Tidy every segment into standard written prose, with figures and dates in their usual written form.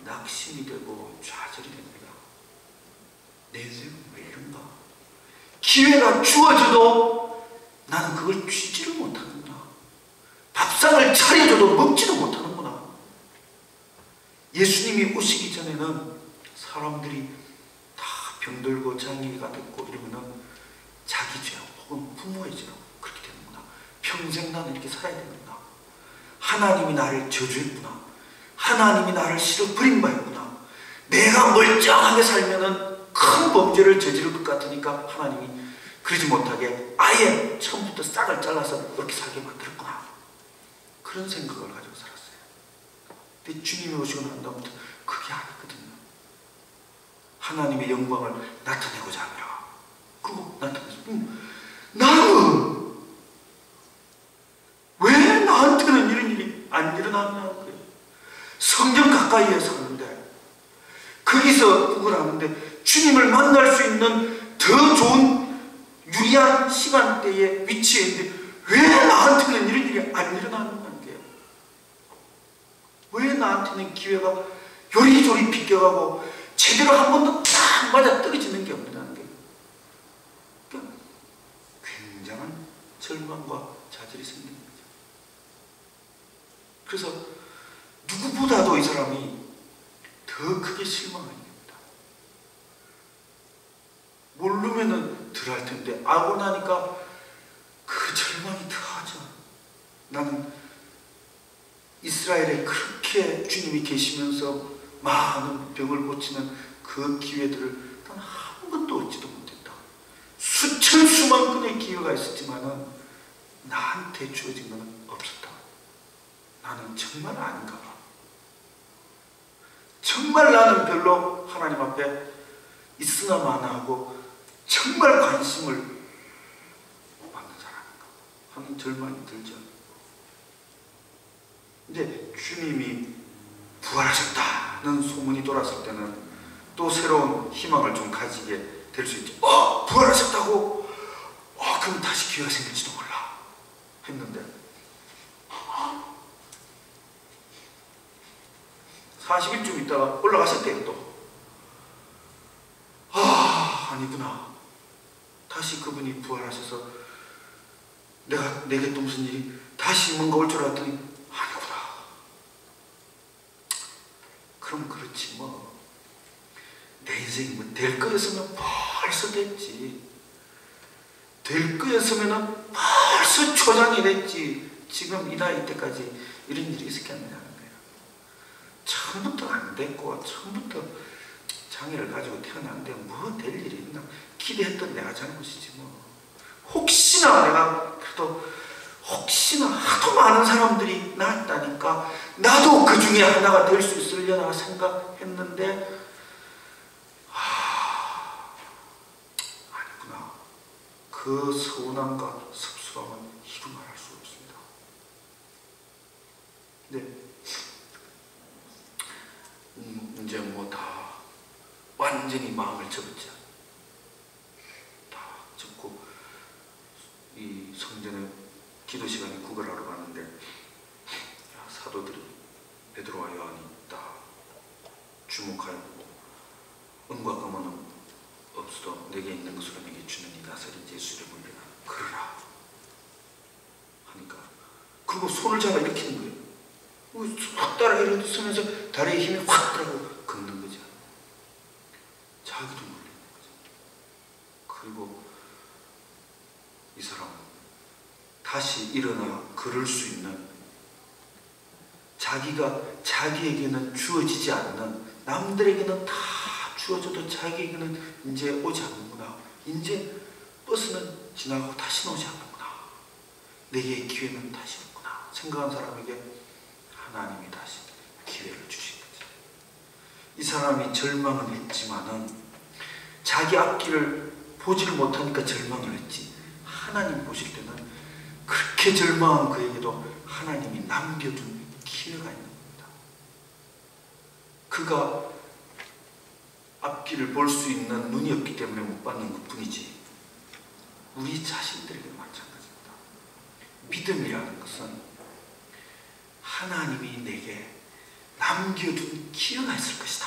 낙심이 되고 좌절이 됩니다. 내 인생은 왜 이런가? 기회가 주어져도 나는 그걸 쥐지를 못하는구나. 밥상을 차려줘도 먹지도 못하는구나. 예수님이 오시기 전에는 사람들이 다 병들고 장애가 됐고 이러면은 자기 죄 혹은 부모의 죄로 그렇게 되는구나. 평생 나는 이렇게 살아야 되는구나. 하나님이 나를 저주했구나. 하나님이 나를 싫어 버림받았구나. 내가 멀쩡하게 살면은 큰 범죄를 저지를 것 같으니까 하나님이 그러지 못하게 아예 처음부터 싹을 잘라서 그렇게 살게 만들었구나. 그런 생각을 가지고 살았어요. 근데 주님이 오시고 난 다음부터 그게 아니거든요. 하나님의 영광을 나타내고자 합니다. 그리고 나타내서 나는 왜 나한테는 이런 일이 안 일어나냐는 거예요. 성경 가까이에 사는데 거기서 그걸 하는데 주님을 만날 수 있는 더 좋은 유리한 시간대에 위치해 있는데 왜 나한테는 이런 일이 안 일어나는 거예요? 왜 나한테는 기회가 요리조리 비껴가고 제대로 한 번도 딱 맞아 떨어지는 게 없느냐는 거예요. 그러니까 굉장한 절망과 좌절이 생깁니다. 그래서 누구보다도 이 사람이 더 크게 실망합니다. 모르면은 덜 할 텐데 알고 나니까 그 절망이 더하죠. 나는 이스라엘에 그렇게 주님이 계시면서 많은 병을 고치는 그 기회들을 단 한 번도 얻지도 못했다. 수천 수만 건의 기회가 있었지만은 나한테 주어진 것은 없었다. 나는 정말 아닌가 봐. 정말 나는 별로 하나님 앞에 있으나 마나 하고 정말 관심을 받는 사람인가 하는 절망이 들죠. 이제 주님이 부활하셨다는 소문이 돌았을 때는 또 새로운 희망을 좀 가지게 될 수 있죠. 부활하셨다고? 그럼 다시 기회가 생길지도 몰라 했는데 40일쯤 있다가 올라가셨대요. 또 아니구나. 다시 그분이 부활하셔서 내게 또 무슨 일이 다시 뭔가 올 줄 알았더니 아니구나. 그럼 그렇지 뭐. 내 인생이 뭐 될 거였으면 벌써 됐지. 될 거였으면 벌써 초장이 됐지. 지금 이 나이 때까지 이런 일이 있었겠느냐는 거예요. 처음부터 안 됐고 처음부터 장애를 가지고 태어났는데 뭐 될 일이 있나. 기대했던 내가 잘못이지 뭐. 혹시나 내가 그래도 혹시나 하도 많은 사람들이 낳았다니까 나도 그 중에 하나가 될 수 있으려나 생각했는데 아니구나. 그 서운함과 섭섭함은 이루 말할 수 없습니다. 네. 이제 뭐 다 완전히 마음을 접었죠. 다 접고 이 성전에 기도 시간에 구걸하러 가는데 사도들이 베드로와 요한이 다 주목하여 은과 금은 없어도 내게 있는 것으로 내게 주는 이 나사렛 예수를 물려라 그러라 하니까 그리고 손을 잡아 일으키는 거예요. 확 따라 일어서면서 다리에 힘이 확 들어가고 걷는 거죠. 자기도 놀리는 거죠. 그리고 이 사람은 다시 일어나 걸을 수 있는 자기에게는 주어지지 않는 남들에게는 다 주어져도 자기에게는 이제 오지 않는구나. 이제 버스는 지나가고 다시는 오지 않는구나. 내게 기회는 다시 없구나 생각한 사람에게 하나님이 다시 기회를 주신 거죠. 이 사람이 절망은 했지만은 자기 앞길을 보지를 못하니까 절망을 했지 하나님 보실 때는 그렇게 절망한 그에게도 하나님이 남겨둔 기회가 있는 겁니다. 그가 앞길을 볼 수 있는 눈이 없기 때문에 못 받는 것 뿐이지 우리 자신들에게 마찬가지입니다. 믿음이라는 것은 하나님이 내게 남겨둔 기회가 있을 것이다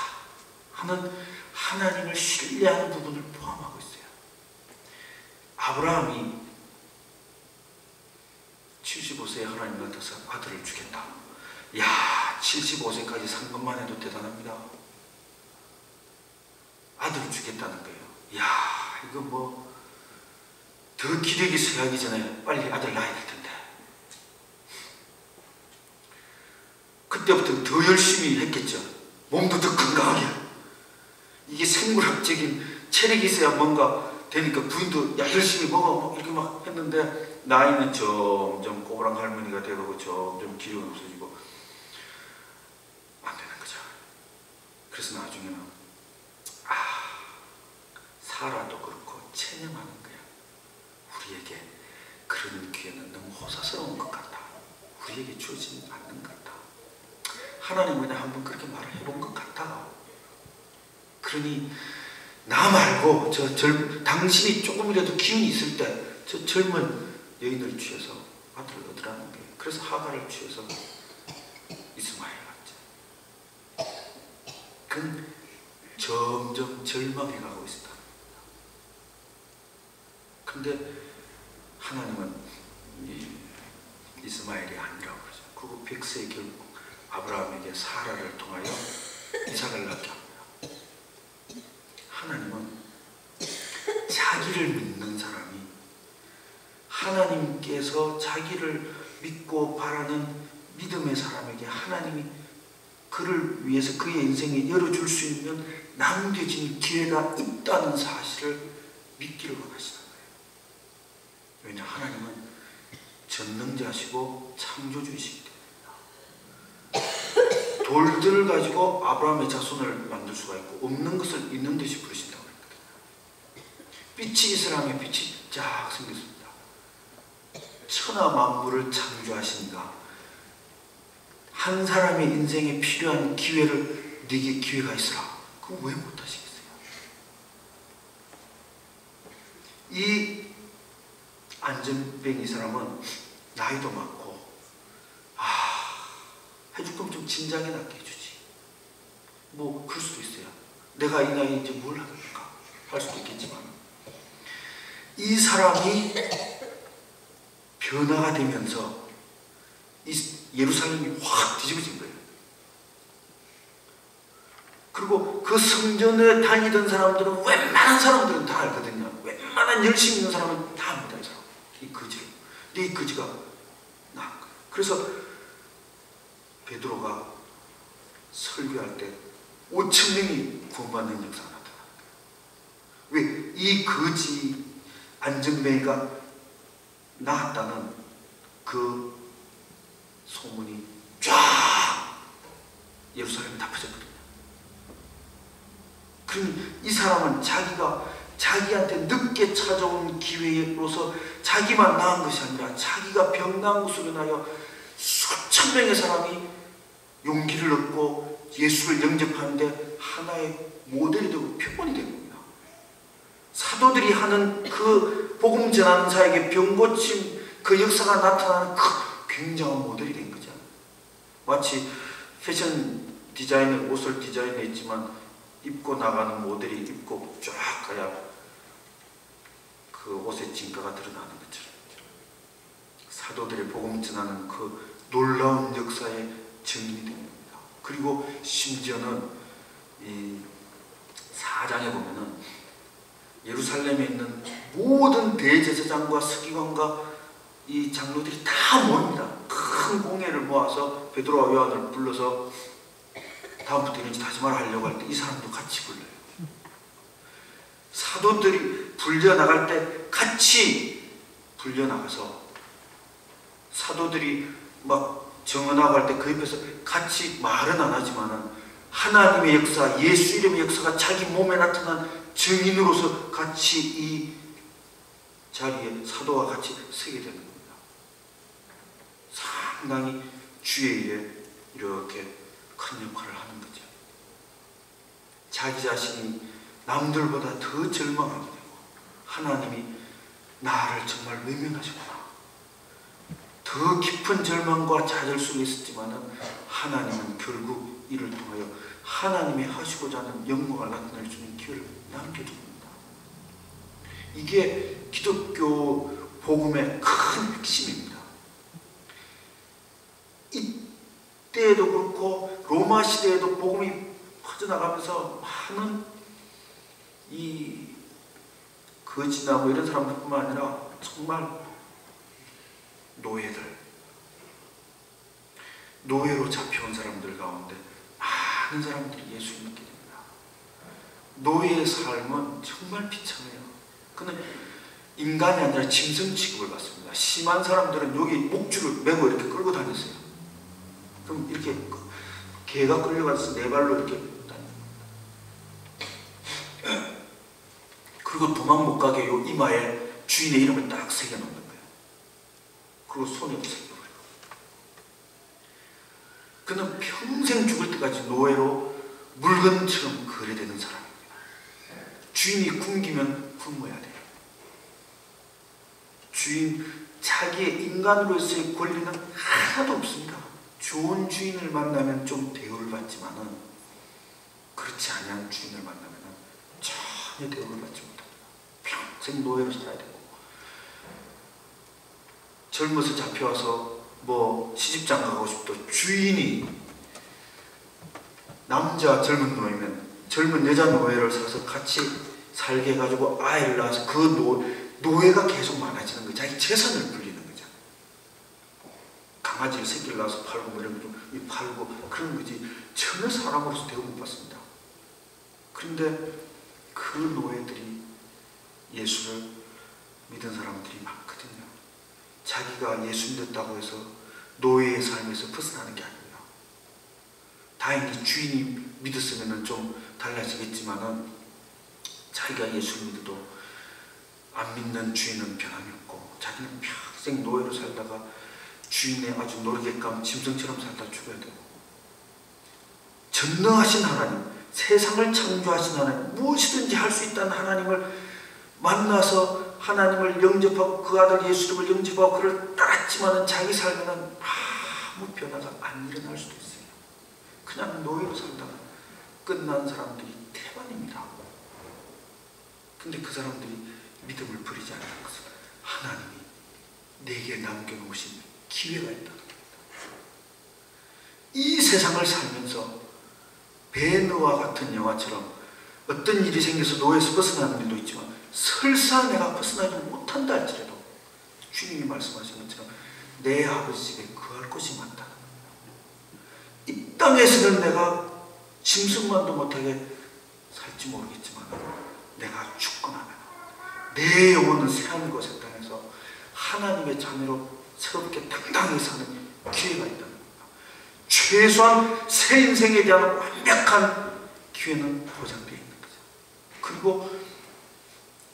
하는 하나님을 신뢰하는 부분을 포함하고 있어요. 아브라함이 75세에 하나님 나타나서 아들을 주겠다. 야, 75세까지 산 것만 해도 대단합니다. 아들을 주겠다는 거예요. 야, 이거 뭐 더 기력이 쇠하기 전에 빨리 아들 낳아야 될 텐데. 그때부터 더 열심히 했겠죠. 몸도 더 건강하게. 이게 생물학적인 체력이 있어야 뭔가 되니까 부인도 야 열심히 먹어 이렇게 막 했는데 나이는 점점 꼬부랑 할머니가 되고 점점 기력이 없어지고 안 되는 거죠. 그래서 나중에는 사라도 그렇고 체념하는 거야. 우리에게 그런 기회는 너무 호사스러운 것 같다. 우리에게 주어지지 않는 것 같다. 하나님은 그냥 한번 그렇게 말을 해본 것 같다. 그러니 나 말고 당신이 조금이라도 기운이 있을 때 저 젊은 여인을 취해서 아들을 얻으라는 거예요. 그래서 하갈을 취해서 이스마엘 낳았죠. 그건 점점 절망해 가고 있었다. 근데 하나님은 이스마엘이 아니라고 그러죠. 그리고 100세에 결국 아브라함에게 사라를 통하여 이삭을 낳게 합니다. 하나님은 자기를 믿는 사람이 하나님께서 자기를 믿고 바라는 믿음의 사람에게 하나님이 그를 위해서 그의 인생에 열어줄 수 있는 남겨진 기회가 있다는 사실을 믿기를 원하시는 거예요. 왜냐 하나님은 전능자시고 창조주이시기 때문입니다. 돌들을 가지고 아브라함의 자손을 만들 수가 있고 없는 것을 있는 듯이 부르신다고 했거든요. 빛이 있으라면 빛이 쫙 생겼습니다. 천하 만물을 창조하시니까 한 사람의 인생에 필요한 기회를 네게 기회가 있으라. 그럼 왜 못하시겠어요? 이 안전뱅이 이 사람은 나이도 많고 해줄 거면 좀 진작에 낫게 해주지. 뭐 그럴 수도 있어요. 내가 이 나이에 이제 뭘 하겠는가 할 수도 있겠지만 이 사람이 변화가 되면서 이 예루살렘이 확 뒤집어진 거예요. 그리고 그 성전에 다니던 사람들은 웬만한 사람들은 다 알거든요. 웬만한 열심히 있는 사람은 다 압니다. 이 사람. 이 거지를. 근데 이 거지가 나은 거예요. 그래서 베드로가 설교할 때 5,000명이 구원받는 역사가 나타나는 거예요. 왜? 이 거지 안전뱅이가 나았다는 그 소문이 쫙 예루살렘에 다 퍼졌거든요. 그러니 이 사람은 자기한테 늦게 찾아온 기회로서 자기만 나은 것이 아니라 자기가 병난 것으로 인하여 수천 명의 사람이 용기를 얻고 예수를 영접하는데 하나의 모델이 되고 표본이 된 겁니다. 사도들이 하는 그 복음 전하는 자에게 병 고침 그 역사가 나타나는 굉장한 모델이 된 거죠. 마치 패션 디자인을 옷을 디자인했지만 입고 나가는 모델이 입고 쫙 가야 그 옷의 진가가 드러나는 것처럼 사도들의 복음 전하는 그 놀라운 역사의 증인이 된 겁니다. 그리고 심지어는 이 4장에 보면은 예루살렘에 있는 모든 대제사장과 서기관과 이 장로들이 다 모입니다. 큰 공회를 모아서 베드로와 요한을 불러서 다음부터 이런 짓 하지 마라 하려고 할 때 이 사람도 같이 불러요. 사도들이 불려나갈 때 같이 불려나가서 사도들이 막 정언하고 할 때 그 옆에서 같이 말은 안 하지만은 하나님의 역사, 예수 이름의 역사가 자기 몸에 나타난 증인으로서 같이 이 자리에 사도와 같이 서게 되는 겁니다. 상당히 주의 일에 이렇게 큰 역할을 하는 거죠. 자기 자신이 남들보다 더 절망하게 되고 하나님이 나를 정말 외면하시구나. 더 더 깊은 절망과 좌절 속에 있었지만은 하나님은 결국 이를 통하여 하나님이 하시고자 하는 영광을 나타낼 수 있는 기회를 남겨줍니다. 이게 기독교 복음의 큰 핵심입니다. 이때에도 그렇고 로마 시대에도 복음이 퍼져나가면서 많은 이 거지나 뭐 이런 사람들뿐만 아니라 정말 노예로 잡혀온 사람들 가운데 많은 사람들이 예수를 믿게 됩니다. 노예의 삶은 정말 비참해요. 그는 인간이 아니라 짐승 취급을 받습니다. 심한 사람들은 여기 목줄을 메고 이렇게 끌고 다녔어요. 그럼 이렇게 개가 끌려가서 네 발로 이렇게 다닙니다. 그리고 도망 못 가게 요 이마에 주인의 이름을 딱 새겨놓는 거예요. 그리고 손에도 새겨버려요. 그는 평생 죽을 때까지 노예로 물건처럼 거래되는 사람입니다. 주인이 굶기면 굶어야 돼요. 자기의 인간으로서의 권리는 하나도 없습니다. 좋은 주인을 만나면 좀 대우를 받지만은 그렇지 않은 주인을 만나면 전혀 대우를 받지 못합니다. 평생 노예로 살아야 되고, 젊어서 잡혀와서 뭐 시집장 가고 싶도 주인이 남자 젊은 노예면 젊은 여자 노예를 사서 같이 살게 해가지고 아이를 낳아서 그 노예가 계속 많아지는 거예요. 자기 재산을 불리는 거죠. 강아지를 새끼를 낳아서 팔고 뭐 이런 거 팔고 그런 거지 전혀 사람으로서 대우 못 받습니다. 그런데 그 노예들이 예수를 믿은 사람들이 많거든요. 자기가 예수 믿었다고 해서 노예의 삶에서 벗어나는 게 아닙니다. 다행히 주인이 믿었으면 좀 달라지겠지만은 자기가 예수를 믿어도 안 믿는 주인은 변함이 없고 자기는 평생 노예로 살다가 주인의 아주 노르게끔 짐승처럼 살다 죽어야 되고, 전능하신 하나님, 세상을 창조하신 하나님, 무엇이든지 할 수 있다는 하나님을 만나서 하나님을 영접하고 그 아들 예수를 영접하고 그를 따랐지만은 자기 삶에는 아무 변화가 안 일어날 수도 있어요. 그냥 노예로 살다가 끝난 사람들이 태반입니다. 근데 그 사람들이 믿음을 버리지 않는 것은 하나님이 내게 남겨놓으신 기회가 있다는 겁니다. 이 세상을 살면서 베너와 같은 영화처럼 어떤 일이 생겨서 노예에서 벗어나는 일도 있지만 설사 내가 벗어나지 못한다 할지라도 주님이 말씀하신 것처럼 내 아버지 집에 거할 곳이 많다는 겁니다. 이 땅에서는 내가 짐승만도 못하게 살지 모르겠지만 내가 죽고 나면 내 영혼은 새하늘과 새 땅에서 하나님의 자녀로 새롭게 당당히 사는 기회가 있다는 겁니다. 최소한 새 인생에 대한 완벽한 기회는 보장되어 있는 거죠. 그리고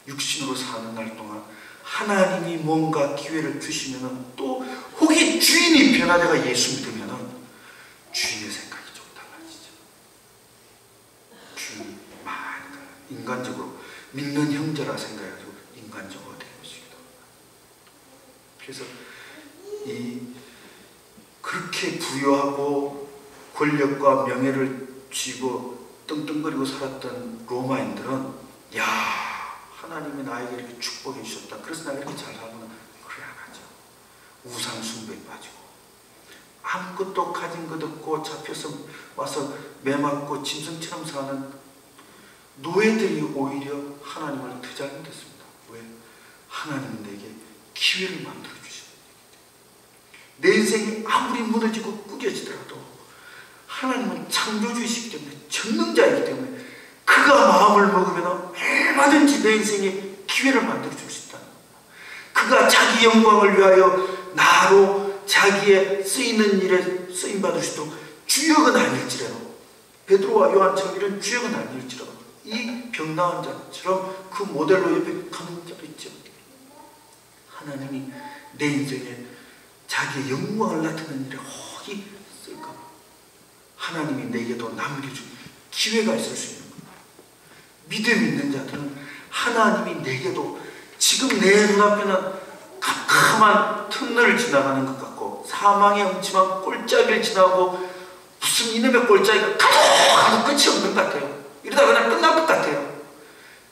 육신으로 사는 날 동안 하나님이 뭔가 기회를 주시면은 또 혹이 주인이 변화되가 예수 믿으면은 주인의 생각이 좀 달라지죠. 주인이 많이 달라요. 인간적으로 믿는 형제라 생각해가지고 인간적으로 되어지기도 합니다. 그래서 그렇게 부유하고 권력과 명예를 쥐고 떵떵거리고 살았던 로마인들은 야, 하나님이 나에게 이렇게 축복해 주셨다. 그래서 내가 이렇게 잘 살구나. 그래 안 하죠. 우상 숭배에 빠지고 아무것도 가진 것 없고 잡혀서 와서 매맞고 짐승처럼 사는 노예들이 오히려 하나님을 더 잘 믿었습니다. 왜? 하나님은 내게 기회를 만들어 주시는 내 인생이 아무리 무너지고 꾸겨지더라도 하나님은 창조주이시기 때문에 전능자이기 때문에 그가 마음을 먹으면 얼마든지 내 인생에 기회를 만들어 줄 수 있다는 겁니다. 그가 자기 영광을 위하여 나로 자기의 쓰이는 일에 쓰임받을 수도 주역은 아닐지라도 베드로와 요한처럼 이런 주역은 아닐지라도 이 병나은 자처럼 그 모델로 옆에 가는 자도 있죠. 하나님이 내 인생에 자기의 영광을 나타내는 일에 혹이 쓸까 봐 하나님이 내게도 남겨준 기회가 있을 수 있는 겁니다. 믿음 있는 자들은 하나님이 내게도 지금 내 눈앞에는 캄캄한 터널을 지나가는 것 같고 사망의 음침한 꼴짜기를 지나고 무슨 이놈의 꼴짜기가 가도 끝이 없는 것 같아요. 이러다 그냥 끝날 것 같아요.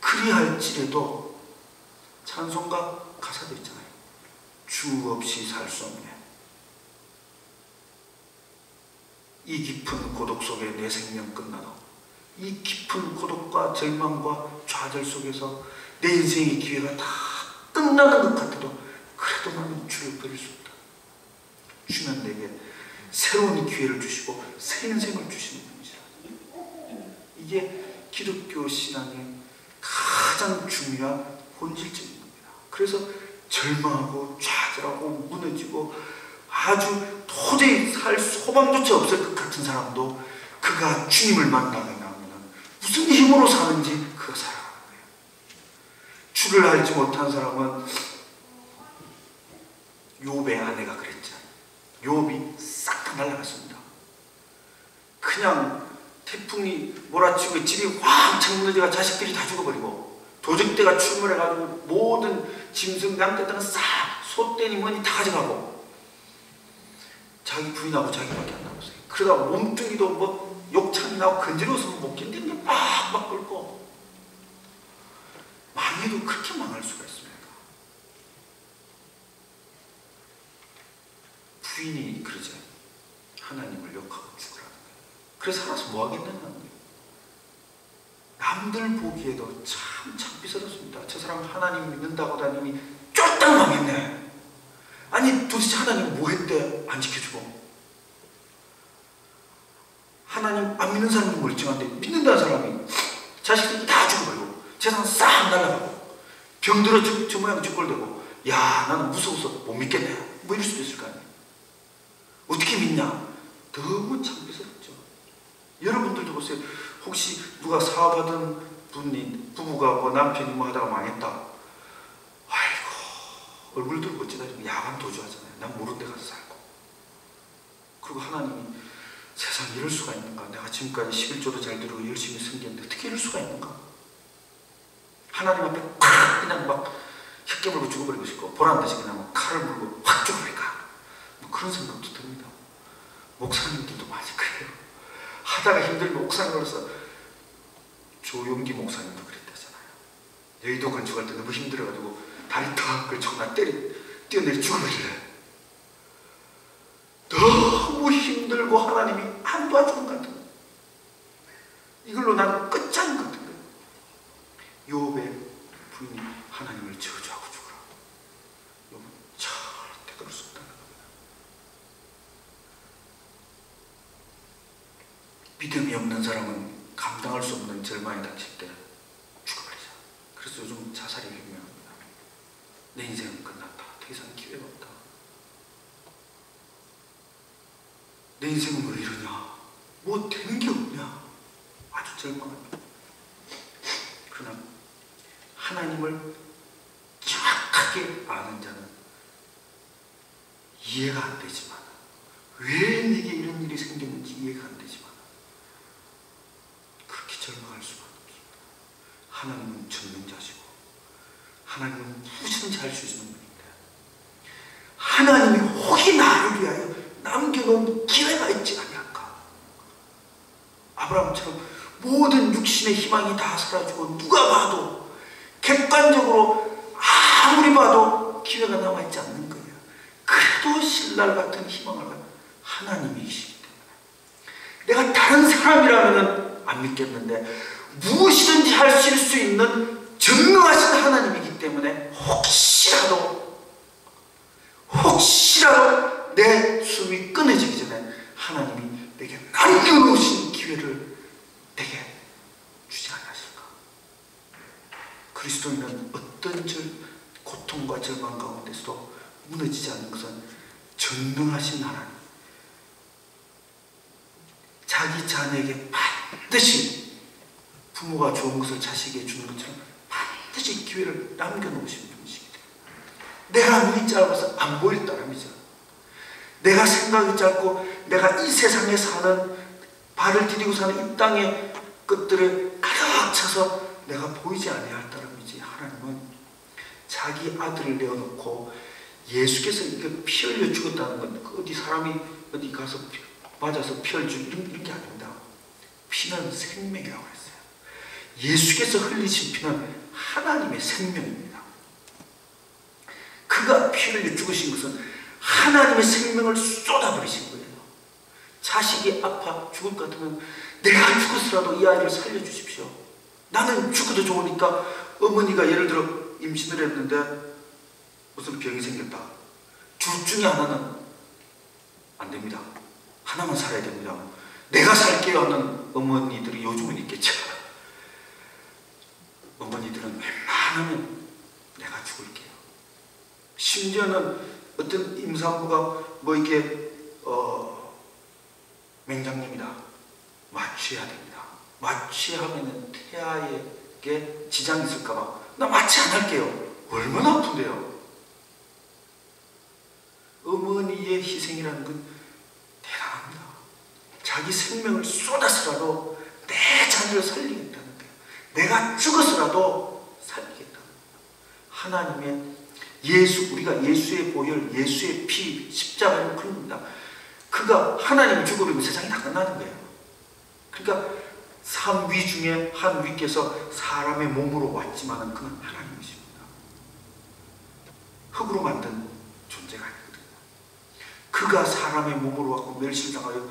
그리할지라도 찬송가 가사도 있잖아요. 주 없이 살 수 없네. 이 깊은 고독 속에 내 생명 끝나도, 이 깊은 고독과 절망과 좌절 속에서 내 인생의 기회가 다 끝나는 것 같아도 그래도 나는 주를 버릴 수 없다. 주는 내게 새로운 기회를 주시고 새 인생을 주시는 분이시라. 이게 기독교 신앙의 가장 중요한 본질적인 겁니다. 그래서 절망하고 좌절하고 무너지고 아주 도저히 살 소망조차 없을 것 같은 사람도 그가 주님을 만나게 되면 무슨 힘으로 사는지 그가 살아가는 거예요. 주를 알지 못한 사람은 욥의 아내가 그랬죠. 욥이 싹 다 날아갔습니다. 그냥 태풍이 몰아치고 집이 왕창 무너져가 자식들이 다 죽어버리고 도적대가 출몰해가지고 모든 짐승 양떼들은 싹 소떼니 뭐니 다 가져가고 자기 부인하고 자기밖에 안 남았어요. 그러다 몸뚱이도 뭐 욕창이 나고 건지러워서 못 견디는데 막 끓고 망해도 그렇게 망할 수가 있습니다. 부인이 그러죠. 하나님을 욕하고 죽으라는 거예요. 그래서 살아서 뭐 하겠느냐는 거예요. 남들 보기에도 참 창피스럽습니다. 저 사람 하나님 믿는다고 하더니 쫄딱 망했네. 아니 도대체 하나님 뭐 했대? 안 지켜주고. 하나님 안 믿는 사람은 멀쩡한데 믿는다는 사람이 자식들이 다 죽어버리고 재산 싹 날아가고 병들어 저 모양 저 꼴 되고 야 나는 무서워서 못 믿겠네. 뭐 이럴 수도 있을 거 아니에요. 어떻게 믿냐? 너무 창피스럽죠. 여러분들도 보세요. 혹시 누가 사업하던 분이 부부가 뭐 남편이 뭐 하다가 망했다. 아이고 얼굴도 멋지다. 야간 도주하잖아요. 난 모르는 데 가서 살고. 그리고 하나님이 세상에 이럴 수가 있는가? 내가 지금까지 11조도 잘 들고 열심히 섬겼는데 어떻게 이럴 수가 있는가? 하나님 앞에 콱 그냥 막 혀깨 물고 죽어버리고 싶고 보란듯이 그냥 칼을 물고 확 죽어버릴까? 뭐 그런 생각도 듭니다. 목사님들도 많이 그래요. 하다가 힘들면 옥상에 올라서 조용기 목사님도 그랬다잖아요. 여의도 건축할 때 너무 힘들어가지고 다리 턱 걸치고 나 뛰어내려 죽어버릴래. 너무 힘들고 하나님이 안 도와주는 것 같은 거예요. 이걸로 나는 끝장인 것 같은 거예요. 욥의 부인이 하나님을 저주하고 죽으라. 욥은 절대 그럴 수 없다는 겁니다. 믿음이 없는 사람은 감당할 수 없는 절망에 닥칠 때 죽어버리죠. 그래서 요즘 자살이 유명합니다. 내 인생은 끝났다. 더 이상 기회가 없다. 내 인생은 왜 이러냐? 뭐 되는 게 없냐? 아주 절망합니다. 그러나 하나님을 정확하게 아는 자는 이해가 안 되지만 왜 내게 이런 일이 생겼는지 이해가 안 되지만 그렇게 절망할 수만 없습니다. 하나님은 전능자시고 하나님은 무엇이든지 할 수 있는 분인데 하나님이 혹이 나를 위하여 남겨놓은 기회가 있지 아니할까? 아브라함처럼 모든 육신의 희망이 다 사라지고 누가 봐도 객관적으로 아무리 봐도 기회가 남아있지 않는 거예요. 그래도 신랄 같은 희망을 가진 하나님이시기 때문에 내가 다른 사람이라면 안 믿겠는데 무엇이든지 하실 수 있는 전능하신 하나님이기 때문에 혹시라도 내 숨이 끊어지기 전에 하나님이 내게 남겨놓으신 기회를 내게 주지 않았을까? 그리스도인은 어떤 고통과 절망 가운데서도 무너지지 않는 것은 전능하신 하나님, 자기 자녀에게 반드시 부모가 좋은 것을 자식에게 주는 것처럼 반드시 기회를 남겨놓으신 분이시기 때문에 내가 눈이 짧아서 안 보일 따름이죠. 내가 생각이 짧고 내가 이 세상에 사는 발을 디디고 사는 이 땅의 것들을 가득 차서 내가 보이지 아니할 따름이지 하나님은 자기 아들을 내어놓고 예수께서 이거 피 흘려 죽었다는 건 어디 사람이 어디 가서 맞아서 피 흘려 죽는 이런 게 아닙니다. 피는 생명이라고 했어요. 예수께서 흘리신 피는 하나님의 생명입니다. 그가 피 흘려 죽으신 것은 하나님의 생명을 쏟아버리신 거예요. 자식이 아파 죽을 것 같으면 내가 죽었으라도 이 아이를 살려주십시오. 나는 죽어도 좋으니까. 어머니가 예를 들어 임신을 했는데 무슨 병이 생겼다. 둘 중에 하나는 안 됩니다. 하나만 살아야 됩니다. 내가 살게요 하는 어머니들이 요즘은 있겠죠. 어머니들은 웬만하면 내가 죽을게요. 심지어는 어떤 임산부가 뭐 이렇게 맹장염이다. 마취해야 됩니다. 마취하면 태아에게 지장이 있을까봐 나 마취 안 할게요. 얼마나 아픈데요. 어머니의 희생이라는 건 대단합니다. 자기 생명을 쏟아서라도 내 자녀를 살리겠다는 거예요. 내가 죽어서라도 살리겠다는 거예요. 하나님의 우리가 예수의 보혈, 예수의 피, 십자가를 그립니다. 그가 하나님 죽으면 세상이 다 끝나는 거예요. 그러니까 삼위 중에 한 위께서 사람의 몸으로 왔지만 그는 하나님이십니다. 흙으로 만든 존재가 아니거든요. 그가 사람의 몸으로 왔고 멸실당하여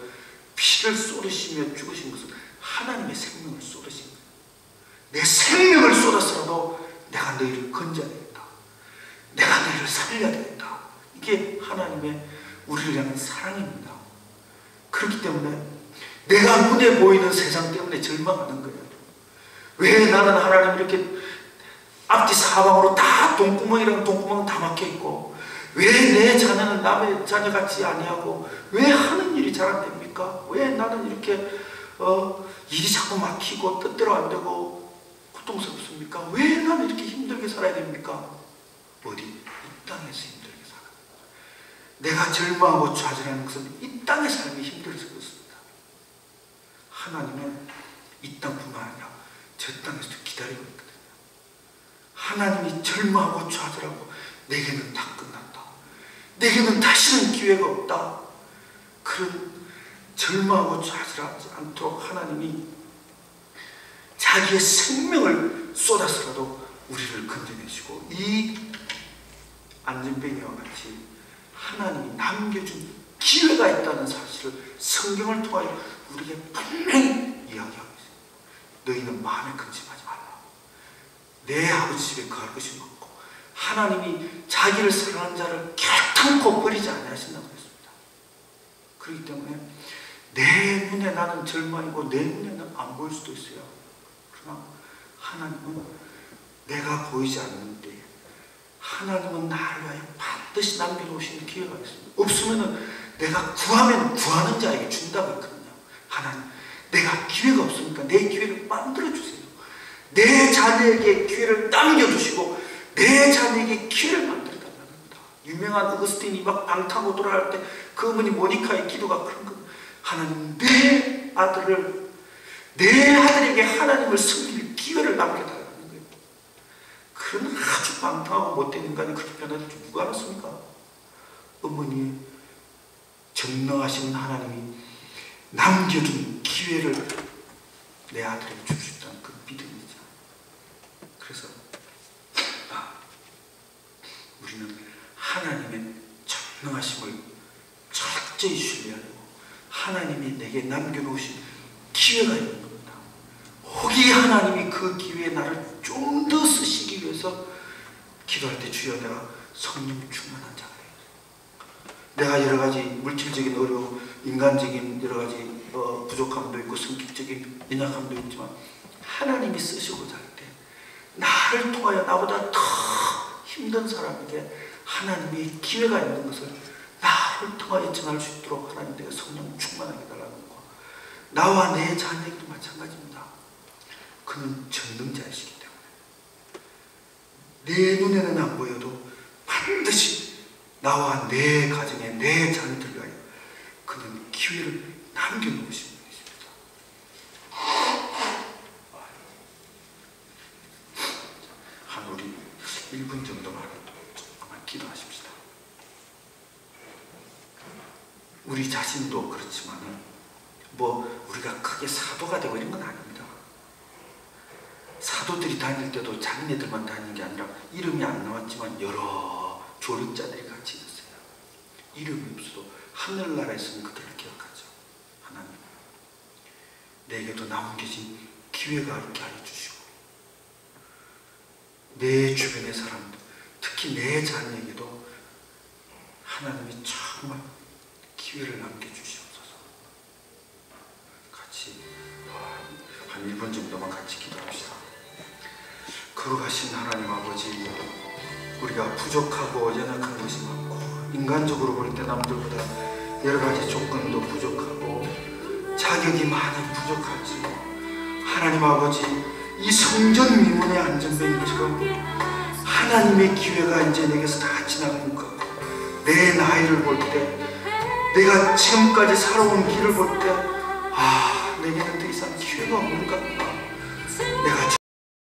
피를 쏟으시며 죽으신 것은 하나님의 생명을 쏟으신 거예요. 내 생명을 쏟아서라도 내가 너희를 건져야 되겠다. 내가 너희를 살려야 되겠다. 이게 하나님의 우리를 향한 사랑입니다. 그렇기 때문에 내가 눈에 보이는 세상 때문에 절망하는 거예요. 왜 나는 하나님 이렇게 앞뒤 사방으로 다 돈구멍이랑 돈구멍 다 막혀있고, 왜 내 자녀는 남의 자녀 같지 아니하고 왜 하는 일이 잘 안 됩니까? 왜 나는 이렇게 일이 자꾸 막히고 뜻대로 안 되고 고통스럽습니까? 왜 나는 이렇게 힘들게 살아야 됩니까? 어디? 이 땅에서 힘들게 살아. 내가 절망하고 좌절하는 것은 이 땅의 삶이 힘들어서 그렇습니다. 하나님은 이 땅뿐만 아니라 저 땅에서도 기다리고 있거든요. 하나님이 절망하고 좌절하고 내게는 다 끝났다. 내게는 다시는 기회가 없다. 그런 절망하고 좌절하지 않도록 하나님이 자기의 생명을 쏟아서라도 우리를 건져내시고, 이 안전뱅이와 같이 하나님이 남겨준 기회가 있다는 사실을 성경을 통하여 우리에게 분명히 이야기하고 있습니다. 너희는 마음에 근심하지 말라. 내 아버지 집에 거할 것이 많고 하나님이 자기를 사랑하는 자를 결탄코 버리지 아니하신다고 했습니다. 그렇기 때문에 내 눈에 나는 절망이고 내 눈에는 안 보일 수도 있어요. 그러나 하나님은 내가 보이지 않는데 하나님은 나를 위하여 반드시 남겨놓으신 기회가 있습니다. 없으면 내가 구하면 구하는 자에게 준다고 했거든요. 하나님, 내가 기회가 없으니까 내 기회를 만들어주세요. 내 자녀에게 기회를 남겨주시고 내 자녀에게 기회를 만들어달라는 겁니다. 유명한 어거스틴이 막 방탕으로 돌아갈 때 그 어머니 모니카의 기도가 그런 겁니다. 하나님, 내 아들에게 하나님을 섬길 기회를 남겨달라는 거예요. 그런 아주 방탕하고 못된 인간이 그렇게 변화될 줄 누가 알았습니까? 어머니의 전능하신 하나님이 남겨둔 기회를 내 아들에게 줄 수 있다는 그 믿음이죠. 그래서 우리는 하나님의 전능하심을 철저히 신뢰하고 하나님이 내게 남겨놓으신 기회가 있는 겁니다. 혹이 하나님이 그 기회에 나를 좀 더 쓰시기 위해서 기도할 때 주여 내가 성령 충만한 자가 되겠다. 내가 여러 가지 물질적인 어려움, 인간적인 여러 가지 부족함도 있고 성격적인 연약함도 있지만 하나님이 쓰시고자 할 때 나를 통하여 나보다 더 힘든 사람에게 하나님이 기회가 있는 것을 나를 통하여 전할 수 있도록 하나님 내가 성령 충만하게 달라는 거. 나와 내 자녀에게도 마찬가지입니다. 그는 전능자이시기 때문에 내 눈에는 안 보여도 반드시 나와 내 가정에 내 자녀들 위하여 그는 기회를 남겨놓으신 분이십니다. 한 우리 1분 정도만 기도하십시다. 우리 자신도 그렇지만은 뭐 우리가 크게 사도가 되고 이런 건 아닙니다. 사도들이 다닐 때도 자기네들만 다니는 게 아니라 이름이 안 나왔지만 여러 조력자들이 같이 있었어요. 이름이 없어도 하늘나라에서는 그들을 기억하죠. 하나님, 내게도 남겨진 기회가 있게 하여 주시고 내 주변의 사람들, 특히 내 자녀에게도 하나님이 정말 기회를 남겨주시옵소서. 같이 한 1분 정도만 같이 기도합시다. 거룩하신 하나님 아버지, 우리가 부족하고 연약한 것이 많고 인간적으로 볼 때 남들보다 여러 가지 조건도 부족하고 자격이 많이 부족하지. 하나님 아버지, 이 성전 미문의 안전뱅이처럼 하나님의 기회가 이제 내게서 다 지나간 것 같고, 내 나이를 볼 때, 내가 지금까지 살아온 길을 볼 때, 내게는 더 이상 기회가 없는 것 같다.